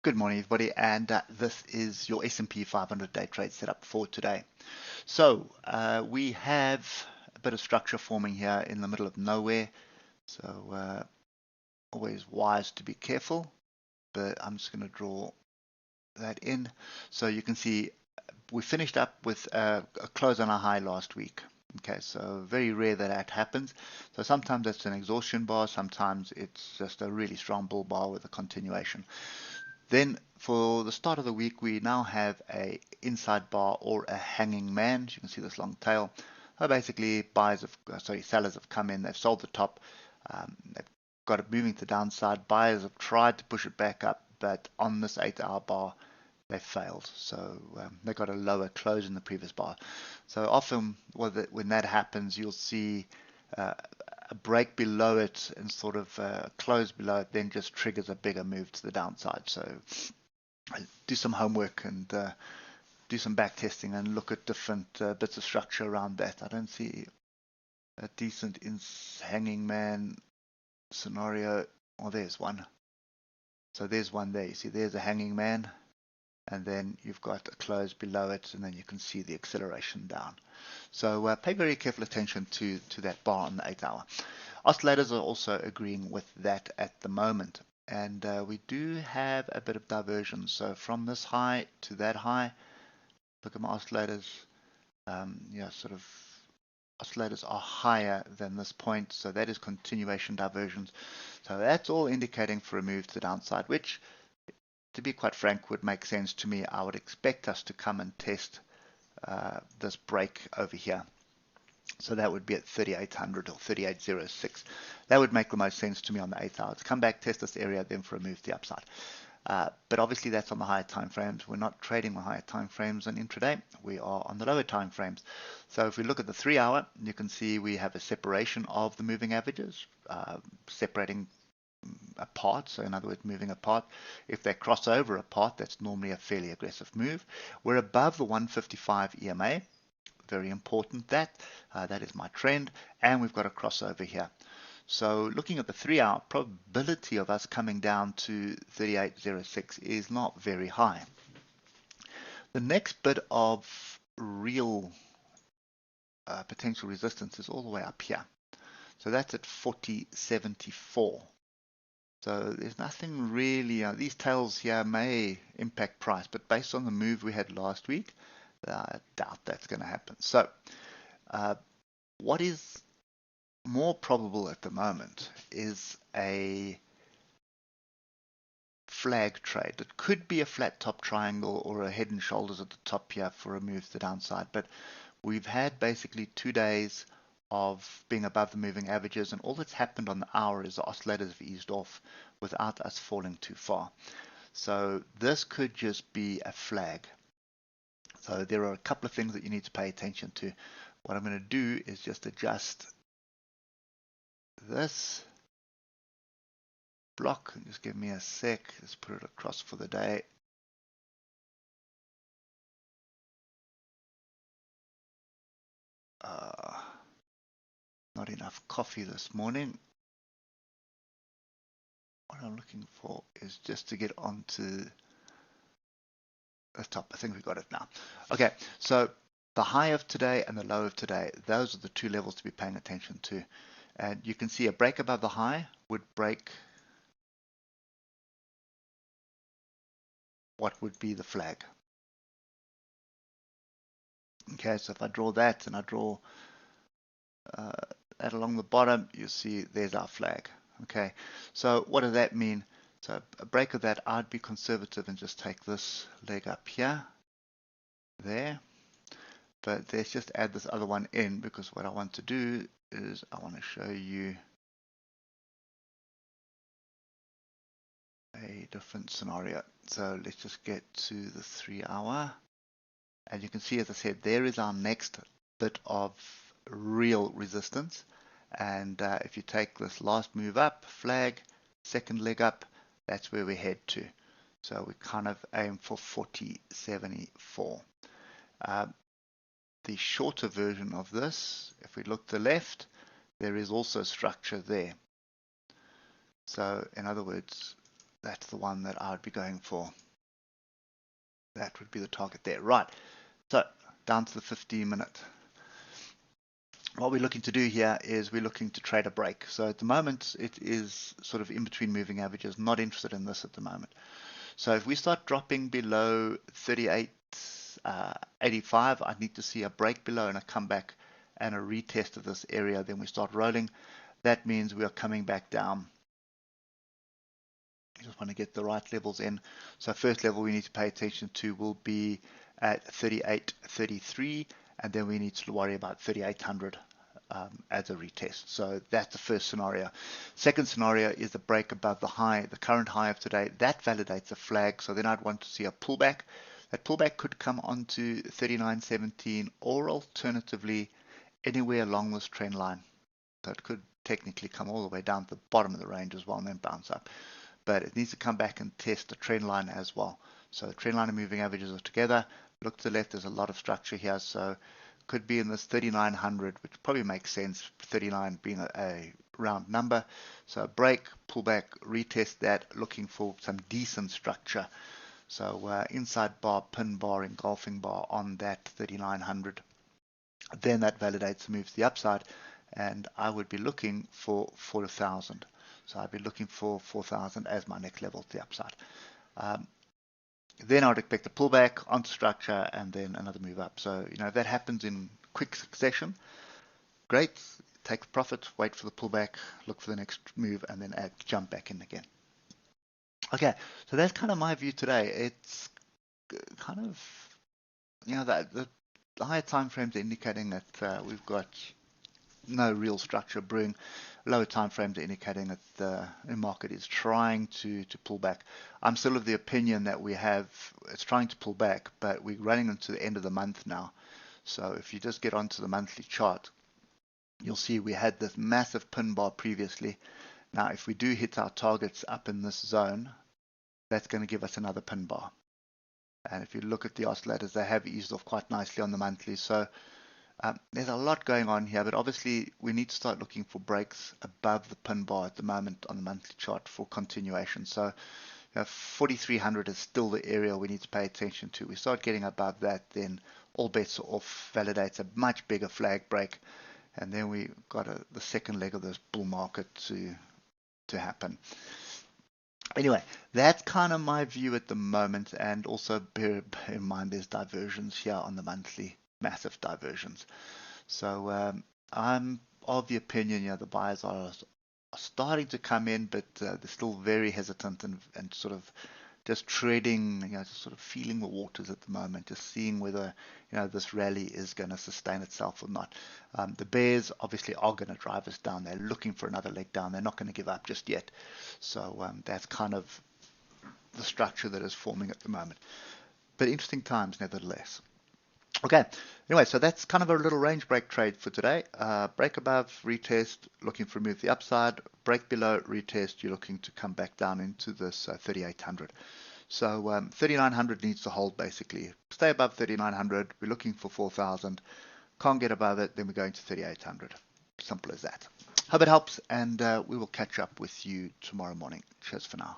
Good morning, everybody, and this is your S&P 500 day trade setup for today. So we have a bit of structure forming here in the middle of nowhere, so always wise to be careful, but I'm just going to draw that in. So you can see we finished up with a close on a high last week. Okay, so very rare that that happens. So sometimes it's an exhaustion bar, sometimes it's just a really strong bull bar with a continuation. Then for the start of the week, we now have a inside bar or a hanging man. As you can see this long tail. So basically, sellers have come in, they've sold the top, they've got it moving to the downside. Buyers have tried to push it back up, but on this 8-hour bar, they failed. So they got a lower close in the previous bar. So often when that happens, you'll see uh, a break below it and sort of close below it, then just triggers a bigger move to the downside. So do some homework and do some back testing and look at different bits of structure around that. I don't see a decent hanging man scenario. Oh, there's one. So there's one there. You see, there's a hanging man, and then you've got a close below it, and then you can see the acceleration down. So pay very careful attention to that bar on the 8-hour. Oscillators are also agreeing with that at the moment. And we do have a bit of diversion. So from this high to that high, look at my oscillators. Sort of oscillators are higher than this point. So that is continuation diversions. So that's all indicating for a move to the downside, which, to be quite frank, would make sense to me. I would expect us to come and test this break over here. So that would be at 3800 or 3806. That would make the most sense to me on the 8-hour. Come back, test this area, then for a move to the upside. But obviously that's on the higher time frames. We're not trading on higher time frames on intraday. We are on the lower time frames. So if we look at the 3-hour, you can see we have a separation of the moving averages, separating apart. So in other words, moving apart. If they cross over apart, that's normally a fairly aggressive move. We're above the 155 EMA. Very important that is my trend, and we've got a crossover here. So looking at the 3-hour, probability of us coming down to 3806 is not very high. The next bit of real potential resistance is all the way up here. So that's at 4074. So there's nothing really, these tails here may impact price, but based on the move we had last week, I doubt that's going to happen. So what is more probable at the moment is a flag trade. It could be a flat top triangle or a head and shoulders at the top here for a move to the downside, but we've had basically 2 days of being above the moving averages, and all that's happened on the hour is the oscillators have eased off without us falling too far. So this could just be a flag. So there are a couple of things that you need to pay attention to. What I'm going to do is just adjust this block. Just give me a sec. Let's put it across for the day. Not enough coffee this morning. What I'm looking for is just to get onto the top. I think we got it now. Okay, so the high of today and the low of today, those are the two levels to be paying attention to. And you can see a break above the high would break what would be the flag. Okay, so if I draw that and I draw that along the bottom, you see there's our flag. Okay, so what does that mean? So a break of that, I'd be conservative and just take this leg up here, there. But let's just add this other one in, because what I want to do is I want to show you a different scenario. So let's just get to the 3-hour. And you can see, as I said, there is our next bit of real resistance. And if you take this last move up, flag, second leg up, that's where we head to. So we kind of aim for 4074. The shorter version of this, if we look to the left, there is also structure there. So in other words, That's the one that I would be going for. That would be the target there. Right. So down to the 15-minute. What we're looking to do here is we're looking to trade a break. So at the moment, it is sort of in between moving averages. Not interested in this at the moment. So if we start dropping below 38.85, I need to see a break below and a comeback and a retest of this area. Then we start rolling. That means we are coming back down. I just want to get the right levels in. So first level we need to pay attention to will be at 38.33, and then we need to worry about 3800 as a retest. So that's the first scenario. Second scenario is the break above the high, the current high of today. That validates a flag. So then I'd want to see a pullback. That pullback could come onto 39.17 or alternatively anywhere along this trend line. So it could technically come all the way down to the bottom of the range as well and then bounce up. But it needs to come back and test the trend line as well. So the trend line and moving averages are together. Look to the left, there's a lot of structure here. So could be in this 3900, which probably makes sense, 39 being a round number. So break, pullback, retest that, looking for some decent structure. So inside bar, pin bar, engulfing bar on that 3900. Then that validates the move to the upside, and I would be looking for 4,000. So I'd be looking for 4,000 as my next level to the upside. Then I would expect a pullback onto structure and then another move up. So, if that happens in quick succession, great. Take the profit, wait for the pullback, look for the next move, and then jump back in again. Okay, so that's kind of my view today. It's kind of, that the higher time frames are indicating that we've got no real structure brewing. Lower time frames are indicating that the market is trying to pull back. I'm still of the opinion that it's trying to pull back, but we're running into the end of the month now. So if you just get onto the monthly chart, you'll see we had this massive pin bar previously. Now, if we do hit our targets up in this zone, that's going to give us another pin bar. And if you look at the oscillators, they have eased off quite nicely on the monthly. So there's a lot going on here, but obviously we need to start looking for breaks above the pin bar at the moment on the monthly chart for continuation. So 4,300 is still the area we need to pay attention to. We start getting above that, then all bets are off, validates a much bigger flag break, and then we got the second leg of this bull market to happen. Anyway, that's kind of my view at the moment, and also bear in mind there's diversions here on the monthly. Massive diversions. So I'm of the opinion, the buyers are starting to come in, but they're still very hesitant and sort of just trading, just sort of feeling the waters at the moment, just seeing whether, this rally is going to sustain itself or not. The bears obviously are going to drive us down. They're looking for another leg down. They're not going to give up just yet. So that's kind of the structure that is forming at the moment. But interesting times nevertheless. Okay, anyway, so that's kind of a little range break trade for today. Break above, retest, looking for a move to the upside. Break below, retest, you're looking to come back down into this 3,800. So 3,900 needs to hold basically. Stay above 3,900, we're looking for 4,000. Can't get above it, then we're going to 3,800. Simple as that. Hope it helps, and we will catch up with you tomorrow morning. Cheers for now.